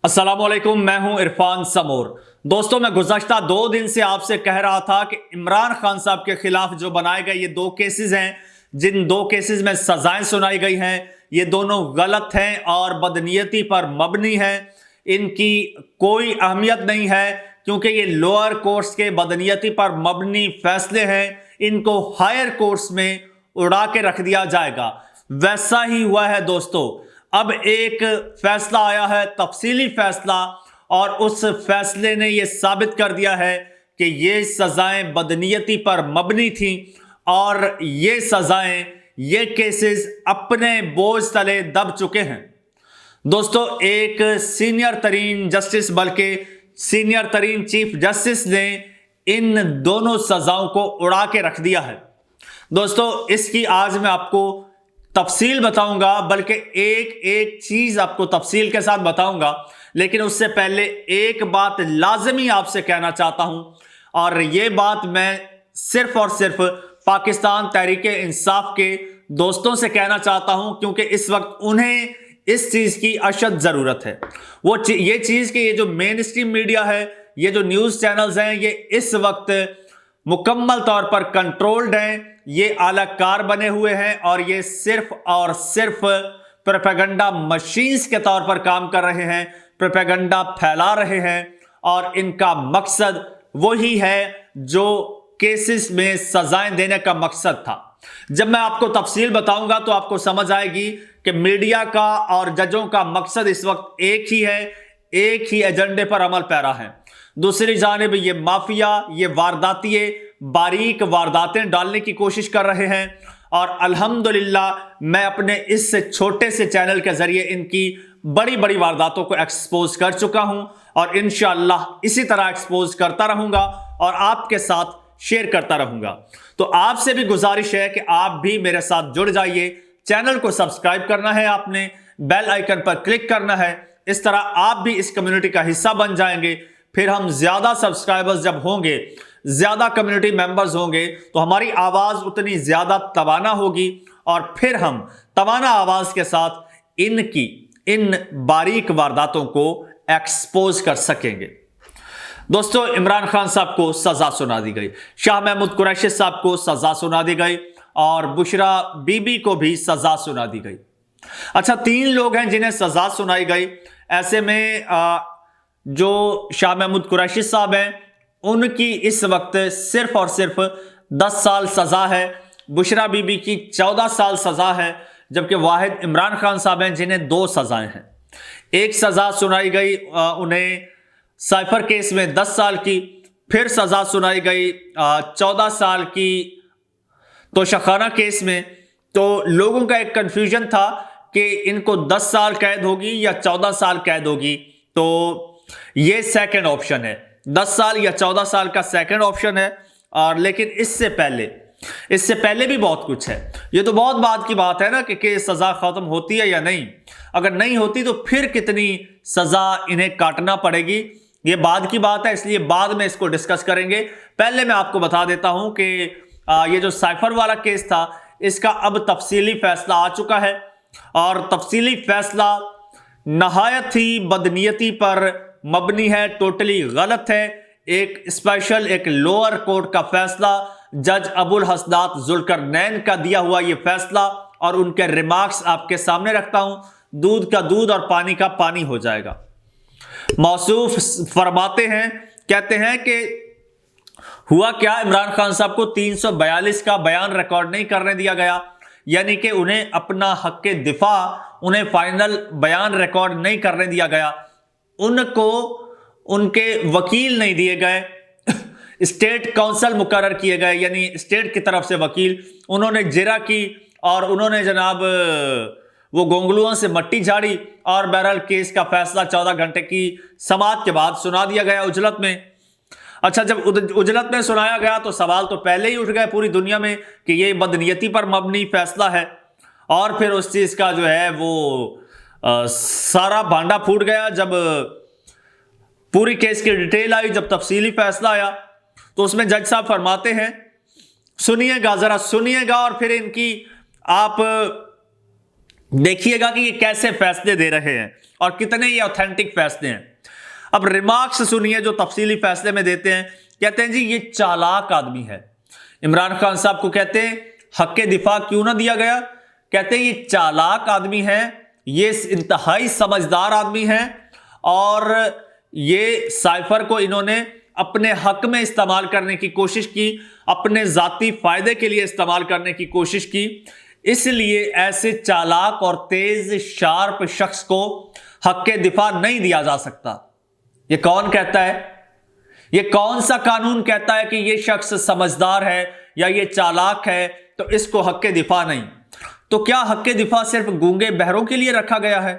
अस्सलाम वालेकुम, मैं हूं इरफान समूर। दोस्तों, मैं गुज़श्ता 2 दिन से आपसे कह रहा था कि इमरान खान साहब के खिलाफ जो बनाए गए ये 2 केसेस हैं, जिन 2 केसेस में सजाएं सुनाई गई हैं, ये दोनों गलत हैं और बदनीयती पर मबनी हैं। इनकी कोई अहमियत नहीं है क्योंकि ये लोअर कोर्ट्स के बदनीयती पर मबनी फैसले हैं। इनको हायर कोर्ट्स में उड़ा के रख दिया जाएगा। वैसा ही हुआ है दोस्तों। अब एक फैसला आया है, तफसीली फैसला, और उस फैसले ने यह साबित कर दिया है कि ये सजाएं बदनीयती पर मबनी थी और ये सजाएं, ये केसेस अपने बोझ तले दब चुके हैं। दोस्तों, एक सीनियर तरीन जस्टिस, बल्कि सीनियर तरीन चीफ जस्टिस ने इन दोनों सजाओं को उड़ा के रख दिया है। दोस्तों, इसकी आज मैं आपको तफसील बताऊंगा, बल्कि एक एक चीज आपको तफसील के साथ बताऊंगा। लेकिन उससे पहले एक बात लाजमी आपसे कहना चाहता हूं, और यह बात मैं सिर्फ और सिर्फ पाकिस्तान तहरीके इंसाफ के दोस्तों से कहना चाहता हूं, क्योंकि इस वक्त उन्हें इस चीज की अशद जरूरत है। ये चीज कि ये जो मेन स्ट्रीम मीडिया है, ये जो न्यूज चैनल्स हैं, ये इस वक्त मुकम्मल तौर पर कंट्रोल्ड हैं। ये आलाकार बने हुए हैं और ये सिर्फ और सिर्फ प्रोपेगेंडा मशीन्स के तौर पर काम कर रहे हैं, प्रोपेगेंडा फैला रहे हैं, और इनका मकसद वही है जो केसेस में सजाएं देने का मकसद था। जब मैं आपको तफसील बताऊंगा तो आपको समझ आएगी कि मीडिया का और जजों का मकसद इस वक्त एक ही है, एक ही एजेंडे पर अमल पैरा है। दूसरी जानिब ये माफिया, ये वारदातिये, बारीक वारदातें डालने की कोशिश कर रहे हैं, और अल्हम्दुलिल्लाह मैं अपने इस छोटे से चैनल के जरिए इनकी बड़ी बड़ी वारदातों को एक्सपोज कर चुका हूं, और इंशाअल्लाह इसी तरह एक्सपोज करता रहूंगा और आपके साथ शेयर करता रहूंगा। तो आपसे भी गुजारिश है कि आप भी मेरे साथ जुड़ जाइए। चैनल को सब्सक्राइब करना है आपने, बेल आइकन पर क्लिक करना है। इस तरह आप भी इस कम्युनिटी का हिस्सा बन जाएंगे। फिर हम ज्यादा सब्सक्राइबर्स जब होंगे, ज्यादा कम्युनिटी मेंबर्स होंगे, तो हमारी आवाज उतनी ज्यादा तवाना होगी, और फिर हम तवाना आवाज के साथ इन बारीक वारदातों को एक्सपोज कर सकेंगे। दोस्तों, इमरान खान साहब को सजा सुना दी गई, शाह महमूद कुरैशी साहब को सजा सुना दी गई, और बुशरा बीबी को भी सजा सुना दी गई। अच्छा, 3 लोग हैं जिन्हें सजा सुनाई गई। ऐसे में जो शाह महमूद कुरैशी साहब हैं, उनकी इस वक्त सिर्फ और सिर्फ 10 साल सजा है। बुशरा बीबी की 14 साल सजा है, जबकि वाहिद इमरान खान साहब हैं जिन्हें 2 सजाएं हैं। एक सजा सुनाई गई उन्हें साइफर केस में 10 साल की, फिर सजा सुनाई गई 14 साल की तोशाखाना केस में। तो लोगों का एक कंफ्यूजन था कि इनको 10 साल कैद होगी या 14 साल कैद होगी। तो ये सेकंड ऑप्शन है, 10 साल या 14 साल का सेकंड ऑप्शन है। और लेकिन इससे पहले भी बहुत कुछ है। ये तो बहुत बाद की बात है ना कि सजा खत्म होती है या नहीं। अगर नहीं होती तो फिर कितनी सजा इन्हें काटना पड़ेगी, ये बाद की बात है, इसलिए बाद में इसको डिस्कस करेंगे। पहले मैं आपको बता देता हूं कि ये जो साइफर वाला केस था, इसका अब तफसीली फैसला आ चुका है, और तफसीली फैसला नहायत ही बदनीयती पर मबनी है, टोटली गलत है। एक स्पेशल, एक लोअर कोर्ट का फैसला, जज अबुल हसनात जुल्करनैन का दिया हुआ यह फैसला, और उनके रिमार्क्स आपके सामने रखता हूं। दूध का दूध और पानी का पानी हो जाएगा। मौसूफ फरमाते हैं, कहते हैं कि हुआ क्या, इमरान खान साहब को 342 का बयान रिकॉर्ड नहीं करने दिया गया, यानी कि उन्हें अपना हक के दिफा, उन्हें फाइनल बयान रिकॉर्ड नहीं करने दिया गया। उनको उनके वकील नहीं दिए गए, स्टेट काउंसिल मुकर्रर किए गए, यानी स्टेट की तरफ से वकील। उन्होंने जिरा की और उन्होंने जनाब वो गोंगलुओं से मट्टी झाड़ी, और बहरहाल केस का फैसला 14 घंटे की समाअत के बाद सुना दिया गया उजलत में। अच्छा, जब उजलत में सुनाया गया तो सवाल तो पहले ही उठ गए पूरी दुनिया में कि ये बदनीयती पर मबनी फैसला है, और फिर उस चीज का जो है वो सारा भांडा फूट गया। जब पूरी केस की डिटेल आई, जब तफसीली फैसला आया, तो उसमें जज साहब फरमाते हैं, सुनिएगा, जरा सुनिएगा, और फिर इनकी आप देखिएगा कि ये कैसे फैसले दे रहे हैं और कितने ये ऑथेंटिक फैसले हैं। अब रिमार्क्स सुनिए जो तफसीली फैसले में देते हैं। कहते हैं जी ये चालाक आदमी है। इमरान खान साहब को कहते हैं हक के दिफा क्यों ना दिया गया। कहते हैं ये चालाक आदमी है, ये इंतहाई समझदार आदमी है और ये साइफर को इन्होंने अपने हक में इस्तेमाल करने की कोशिश की, अपने जाती फायदे के लिए इस्तेमाल करने की कोशिश की। इसलिए ऐसे चालाक और तेज शार्प शख्स को हक के दिफा नहीं दिया जा सकता। ये कौन कहता है? ये कौन सा कानून कहता है कि ये शख्स समझदार है या ये चालाक है तो इसको हक के दिफा नहीं? तो क्या हक के दिफा सिर्फ गूंगे बहरों के लिए रखा गया है?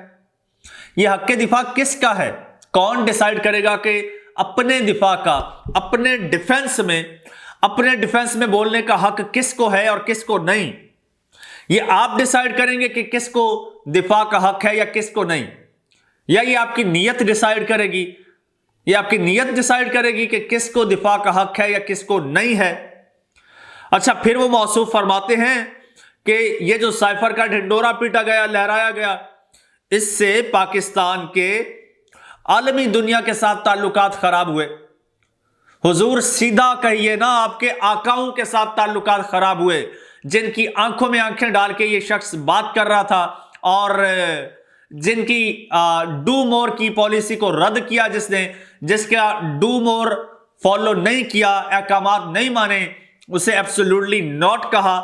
ये हक के दिफा किसका है? कौन डिसाइड करेगा कि अपने दिफा का, अपने डिफेंस में बोलने का हक किसको है और किसको नहीं? ये आप डिसाइड करेंगे कि किसको दिफा का हक है या किसको नहीं, या ये आपकी नीयत डिसाइड करेगी? ये आपकी नीयत डिसाइड करेगी कि किसको दिफा का हक है या किसको नहीं है। अच्छा, फिर वो मौसूफ फरमाते हैं कि ये जो साइफर का ढिंडोरा पीटा गया, लहराया गया, इससे पाकिस्तान के आलमी दुनिया के साथ ताल्लुकात खराब हुए। हुजूर सीधा कहिए ना, आपके आकाओं के साथ ताल्लुकात खराब हुए, जिनकी आंखों में आंखें डाल के ये शख्स बात कर रहा था और जिनकी डू मोर की पॉलिसी को रद्द किया, जिसका डू मोर फॉलो नहीं किया, अहकामात नहीं माने, उसे एब्सोल्युटली नॉट कहा,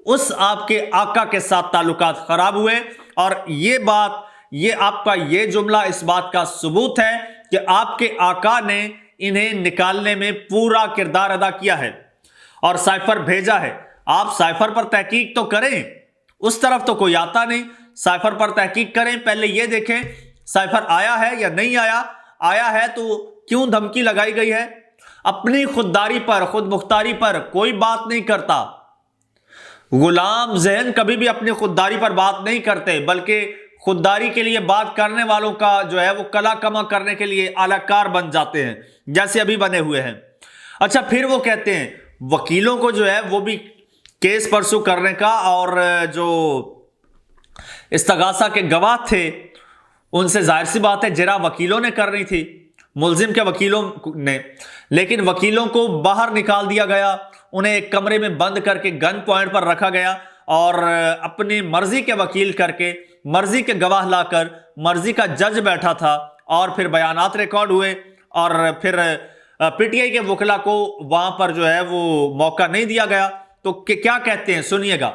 उस आपके आका के साथ ताल्लुकात खराब हुए। और ये बात, ये आपका ये जुमला इस बात का सबूत है कि आपके आका ने इन्हें निकालने में पूरा किरदार अदा किया है और साइफर भेजा है। आप साइफर पर तहकीक तो करें, उस तरफ तो कोई आता नहीं। साइफर पर तहकीक करें, पहले यह देखें साइफर आया है या नहीं आया। आया है तो क्यों धमकी लगाई गई है? अपनी खुददारी पर, खुद मुख्तारी पर कोई बात नहीं करता। गुलाम जहन कभी भी अपनी खुददारी पर बात नहीं करते, बल्कि खुददारी के लिए बात करने वालों का जो है वो कला कमा करने के लिए आलाकार बन जाते हैं, जैसे अभी बने हुए हैं। अच्छा, फिर वो कहते हैं वकीलों को जो है वो भी केस परसू करने का, और जो इस्तगासा के गवाह थे उनसे जाहिर सी बात है जरा वकीलों ने करनी थी, मुल्जिम के वकीलों ने, लेकिन वकीलों को बाहर निकाल दिया गया, उन्हें एक कमरे में बंद करके गन पॉइंट पर रखा गया और अपनी मर्जी के वकील करके, मर्जी के गवाह लाकर, मर्जी का जज बैठा था और फिर बयानात रिकॉर्ड हुए और फिर पीटीआई के वकला को वहां पर जो है वो मौका नहीं दिया गया। तो क्या कहते हैं सुनिएगा।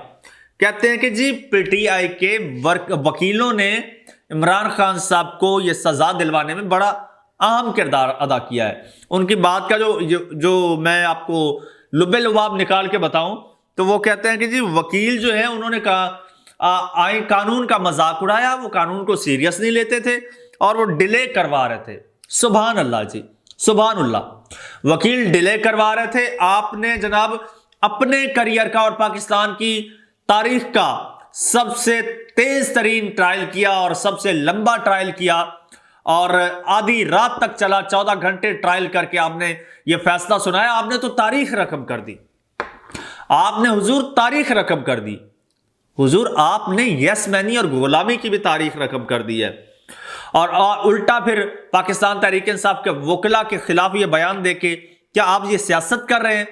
कहते हैं कि जी पीटीआई के वकीलों ने इमरान खान साहब को यह सजा दिलवाने में बड़ा अहम किरदार अदा किया है। उनकी बात का जो मैं आपको लुबे लुबाब निकाल के बताऊं तो वो कहते हैं कि जी वकील जो है उन्होंने कहा आए कानून का मजाक उड़ाया, वो कानून को सीरियस नहीं लेते थे और वो डिले करवा रहे थे। सुभान अल्लाह जी, सुभान अल्लाह। वकील डिले करवा रहे थे। आपने जनाब अपने करियर का और पाकिस्तान की तारीख का सबसे तेज तरीन ट्रायल किया और सबसे लंबा ट्रायल किया और आधी रात तक चला, 14 घंटे ट्रायल करके आपने ये फैसला सुनाया। आपने तो तारीख रकम कर दी, आपने हुजूर तारीख रकम कर दी। हुजूर आपने यस मैनी और गुलामी की भी तारीख रकम कर दी है और उल्टा फिर पाकिस्तान तहरीक इंसाफ के वकला के खिलाफ ये बयान देके क्या आप ये सियासत कर रहे हैं?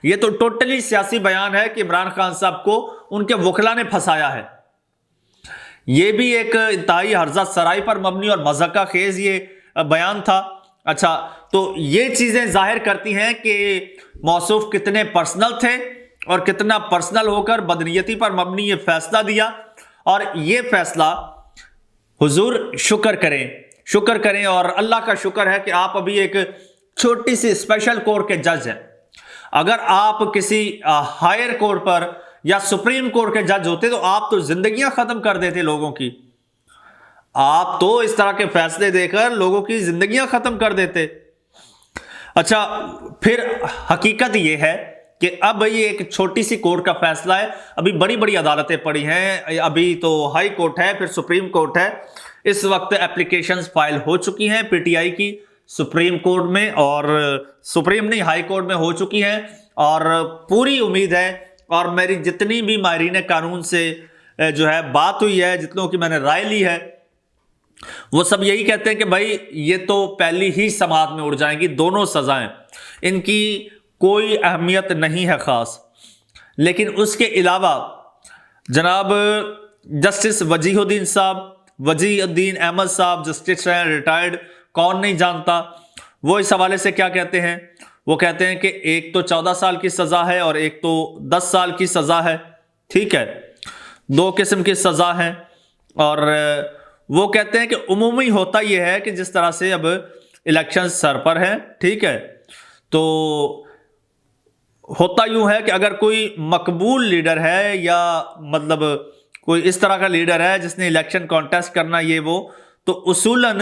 ये तो टोटली सियासी बयान है कि इमरान खान साहब को उनके वकला ने फंसाया है। ये भी एक इंतहाई हर्जा सराई पर मबनी और मज़ाक़ा खेज ये बयान था। अच्छा, तो ये चीजें जाहिर करती हैं कि मौसूफ कितने पर्सनल थे और कितना पर्सनल होकर बदनीयती पर मबनी ये फैसला दिया। और ये फैसला हुजूर शुक्र करें और अल्लाह का शुक्र है कि आप अभी एक छोटी सी स्पेशल कोर्ट के जज हैं। अगर आप किसी हायर कोर्ट पर या सुप्रीम कोर्ट के जज होते तो आप तो जिंदगियां खत्म कर देते लोगों की। आप तो इस तरह के फैसले देकर लोगों की जिंदगियां खत्म कर देते। अच्छा, फिर हकीकत यह है कि अब ये एक छोटी सी कोर्ट का फैसला है। अभी बड़ी बड़ी अदालतें पड़ी हैं, अभी तो हाई कोर्ट है, फिर सुप्रीम कोर्ट है। इस वक्त एप्लीकेशंस फाइल हो चुकी हैं पीटीआई की सुप्रीम कोर्ट में, और सुप्रीम नहीं हाई कोर्ट में हो चुकी हैं। और पूरी उम्मीद है और मेरी जितनी भी माहिरीन कानून से جو ہے بات ہوئی ہے، جتنوں کی میں نے رائے لی ہے، وہ سب یہی کہتے ہیں کہ بھائی یہ تو پہلی ہی سماعت میں اڑ جائیں گی دونوں سزائیں، ان کی کوئی اہمیت نہیں ہے خاص۔ لیکن اس کے علاوہ جناب جسٹس وجیہ الدین صاحب، وجیہ الدین احمد صاحب جسٹس ہیں ریٹائرڈ، کون نہیں جانتا، وہ اس حوالے سے کیا کہتے ہیں؟ وہ کہتے ہیں کہ ایک تو 14 سال کی سزا ہے اور ایک تو 10 سال کی سزا ہے، ٹھیک ہے، دو قسم کی سزا ہے۔ اور وہ کہتے ہیں کہ عمومی ہوتا یہ ہے کہ جس طرح سے اب الیکشن سر پر ہے، ٹھیک ہے، تو ہوتا یوں ہے کہ اگر کوئی مقبول لیڈر ہے یا مطلب کوئی اس طرح کا لیڈر ہے جس نے الیکشن کانٹیسٹ کرنا یہ وہ، تو اصولاً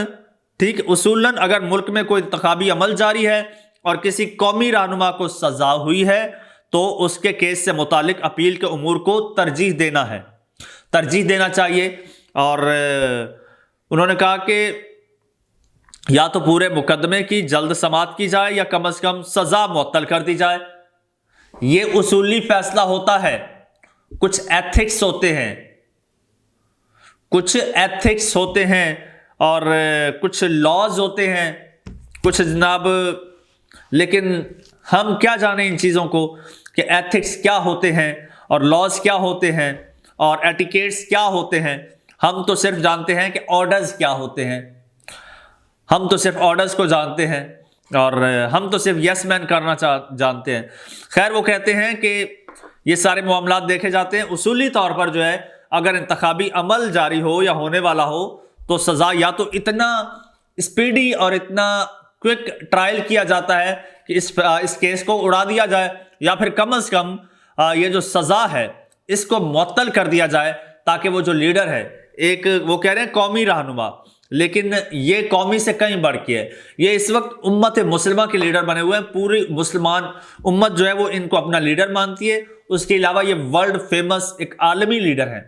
ٹھیک، اصولاً اگر ملک میں کوئی انتخابی عمل جاری ہے اور کسی قومی رہنما کو سزا ہوئی ہے تو اس کے کیس سے متعلق اپیل کے امور کو ترجیح دینا ہے، ترجیح دینا چاہیے۔ اور انہوں نے کہا کہ یا تو پورے مقدمے کی جلد سماعت کی جائے یا کم از کم سزا معطل کر دی جائے۔ یہ اصولی فیصلہ ہوتا ہے، کچھ ایتھکس ہوتے ہیں، کچھ ایتھکس ہوتے ہیں اور کچھ لاز ہوتے ہیں، کچھ جناب، لیکن ہم کیا جانیں ان چیزوں کو کہ ایتھکس کیا ہوتے ہیں اور لاز کیا ہوتے ہیں اور ایٹیکیٹس کیا ہوتے ہیں۔ ہم تو صرف جانتے ہیں کہ آرڈرز کیا ہوتے ہیں، ہم تو صرف آرڈرز کو جانتے ہیں اور ہم تو صرف یس مین کرنا جانتے ہیں۔ خیر، وہ کہتے ہیں کہ یہ سارے معاملات دیکھے جاتے ہیں اصولی طور پر جو ہے، اگر انتخابی عمل جاری ہو یا ہونے والا ہو تو سزا یا تو اتنا اسپیڈی اور اتنا کوئک ٹرائل کیا جاتا ہے کہ اس کیس کو اڑا دیا جائے، یا پھر کم از کم یہ جو سزا ہے اس کو معطل کر دیا جائے، تاکہ وہ جو لیڈر ہے، ایک وہ کہہ رہے ہیں قومی رہنما، لیکن یہ قومی سے کہیں بڑھ کے ہے، یہ اس وقت امت مسلمہ کے لیڈر بنے ہوئے ہیں، پوری مسلمان امت جو ہے وہ ان کو اپنا لیڈر مانتی ہے۔ اس کے علاوہ یہ ورلڈ فیمس ایک عالمی لیڈر ہیں۔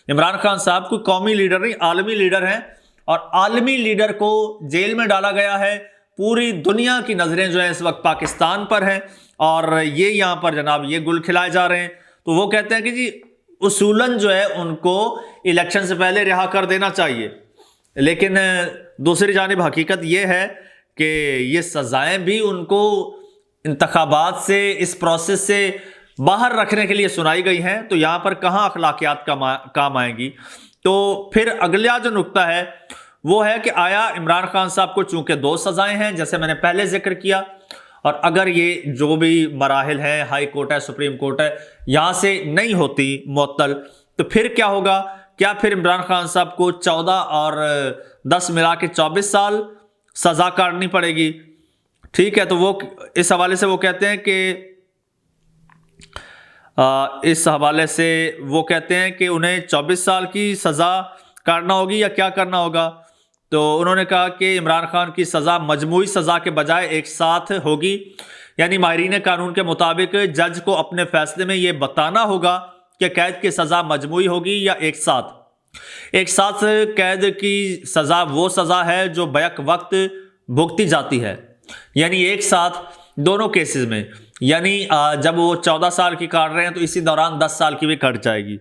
عمران خان صاحب کوئی قومی لیڈر نہیں، عالمی لیڈر ہیں، اور عالمی لیڈر کو جیل میں ڈالا گیا ہے۔ پوری دنیا کی نظریں جو ہیں اس وقت پاکستان پر ہیں، اور یہ یہاں پر جناب یہ گل کھلائے جا رہے ہیں۔ تو وہ کہتے ہیں کہ جی اصولاً جو ہے ان کو الیکشن سے پہلے رہا کر دینا چاہیے، لیکن دوسری جانب حقیقت یہ ہے کہ یہ سزائیں بھی ان کو انتخابات سے، اس پروسیس سے باہر رکھنے کے لیے سنائی گئی ہیں، تو یہاں پر کہاں اخلاقیات کام آئیں گی۔ تو پھر اگلا جو نقطہ ہے وہ ہے کہ آیا عمران خان صاحب کو چونکہ 2 سزائیں ہیں جیسے میں نے پہلے ذکر کیا، اور اگر یہ جو بھی مراحل ہیں، ہائی کورٹ ہے، سپریم کورٹ ہے، یہاں سے نہیں ہوتی معطل، تو پھر کیا ہوگا؟ کیا پھر عمران خان صاحب کو 14 اور 10 ملا کے 24 سال سزا کاٹنی پڑے گی؟ ٹھیک ہے، تو وہ اس حوالے سے وہ کہتے ہیں کہ انہیں 24 سال کی سزا کاٹنا ہوگی یا کیا کرنا ہوگا؟ تو انہوں نے کہا کہ عمران خان کی سزا مجموعی سزا کے بجائے ایک ساتھ ہوگی، یعنی ماہرین قانون کے مطابق جج کو اپنے فیصلے میں یہ بتانا ہوگا کہ قید کی سزا مجموعی ہوگی یا ایک ساتھ قید کی سزا وہ سزا ہے جو بیک وقت بھگتی جاتی ہے، یعنی ایک ساتھ دونوں کیسز میں، یعنی جب وہ 14 سال کی کاٹ رہے ہیں تو اسی دوران 10 سال کی بھی کٹ جائے گی،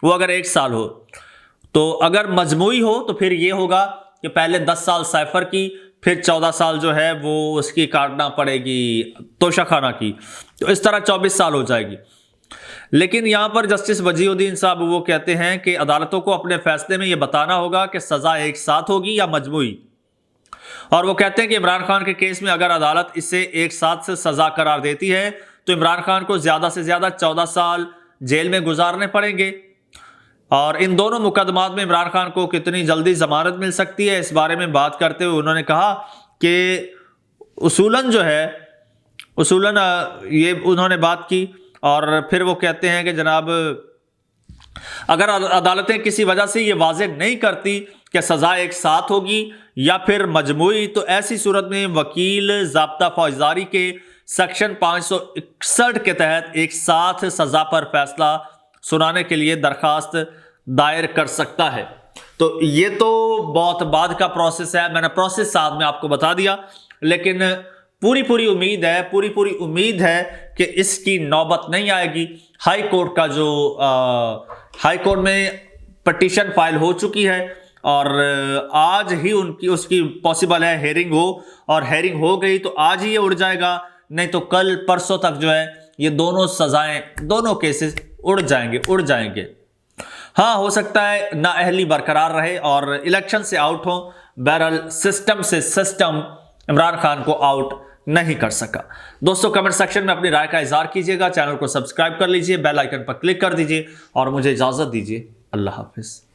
وہ اگر ایک سال ہو۔ تو اگر مجموعی ہو تو پھر یہ ہوگا کہ پہلے 10 سال سائفر کی، پھر 14 سال جو ہے وہ اس کی کاٹنا پڑے گی توشہ خانہ کی، تو اس طرح 24 سال ہو جائے گی۔ لیکن یہاں پر جسٹس وجیہ الدین صاحب وہ کہتے ہیں کہ عدالتوں کو اپنے فیصلے میں یہ بتانا ہوگا کہ سزا ایک ساتھ ہوگی یا مجموعی، اور وہ کہتے ہیں کہ عمران خان کے کیس میں اگر عدالت اسے ایک ساتھ سے سزا قرار دیتی ہے تو عمران خان کو زیادہ سے زیادہ 14 سال جیل میں گزارنے پڑیں گے، اور ان دونوں مقدمات میں عمران خان کو کتنی جلدی ضمانت مل سکتی ہے، اس بارے میں بات کرتے ہوئے انہوں نے کہا کہ اصولاً جو ہے یہ انہوں نے بات کی، اور پھر وہ کہتے ہیں کہ جناب اگر عدالتیں کسی وجہ سے یہ واضح نہیں کرتی کہ سزا ایک ساتھ ہوگی یا پھر مجموعی، تو ایسی صورت میں وکیل ضابطہ فوجداری کے سیکشن 561 کے تحت ایک ساتھ سزا پر فیصلہ سنانے کے لیے درخواست دائر کر سکتا ہے۔ تو یہ تو بہت بعد کا پروسیس ہے، میں نے پروسیس ساتھ میں آپ کو بتا دیا، لیکن پوری امید ہے کہ اس کی نوبت نہیں آئے گی۔ ہائی کورٹ کا جو ہائی کورٹ میں پٹیشن فائل ہو چکی ہے اور آج ہی اس کی پاسبل ہے ہیئرنگ ہو، اور ہیئرنگ ہو گئی تو آج ہی یہ اڑ جائے گا، نہیں تو کل پرسوں تک جو ہے یہ دونوں سزائیں، دونوں کیسز اڑ جائیں گے۔ ہاں ہو سکتا ہے نااہلی برقرار رہے اور الیکشن سے آؤٹ ہو، بہرحال سسٹم عمران خان کو آؤٹ نہیں کر سکا۔ دوستو کمنٹ سیکشن میں اپنی رائے کا اظہار کیجیے گا، چینل کو سبسکرائب کر لیجیے، بیل آئیکن پر کلک کر دیجیے اور مجھے اجازت دیجیے۔ اللہ حافظ۔